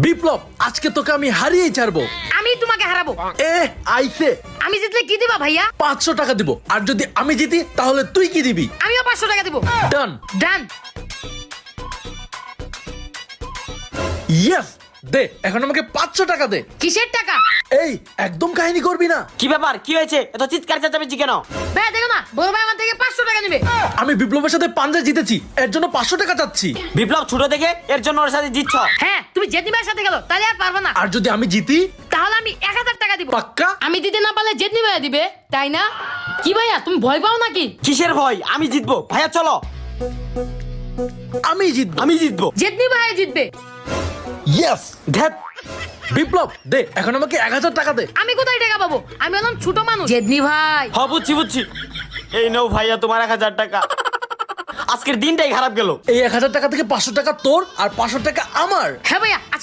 বিপ্লব, আজকে তোকে আমি হারিয়েই ছাড়বো। আমি তোমাকে হারাবো। আইছে। আমি জিতলে কি দিবা ভাইয়া? 500 টাকা দিব। আর যদি আমি জিতি তাহলে তুই কি দিবি? আমিও 500 টাকা দিব। ডান। ডান। ইয়েস, দে এখন আমাকে 500 টাকা দে। কিসের টাকা? এই একদম কাহিনী করবি না। কি ব্যাপার, কি হয়েছে? এত চিৎকার চেঁচামেচি কেন? ভাই দেখো না, বড় ভাই আমার থেকে 500 টাকা নেবে। আমি বিপ্লবের সাথে পাঞ্জা জিতেছি, এর জন্য 500 টাকা চাচ্ছি। বিপ্লব ছোট থেকে এর জন্য ওর সাথে জিতছ? হ্যাঁ, তুমি জেদনি ভাইয়ের সাথে গেলো, তাহলে আর পারবে না। আর যদি আমি জিতি? তাহলে আমি 1000 টাকা দিব। পাক্কা? আমি দিতে না পারলে জেদনি ভাইয়া দিবে, তাই না? কি ভাইয়া, তুমি ভয় পাও নাকি? কিসের ভয়? আমি জিতবো ভাইয়া, চলো। আমি জিতবো। আমি জিতবো। জেদনি ভাইয়া জিতবে। ইয়েস। ধ্যাৎ। বিপ্লব, দে এখন আমাকে 1000 টাকা দে। আমি কোথায় টাকা পাবো? আমি হলাম ছোট মানুষ। জেদনি ভাই। হ, বুঝছি। এই নাও ভাইয়া তোমার 1000 টাকা। আজকের দিনটাই খারাপ গেল। এই 1000 টাকা থেকে 500 টাকা তোর আর 500 টাকা আমার। হ্যাঁ ভাইয়া।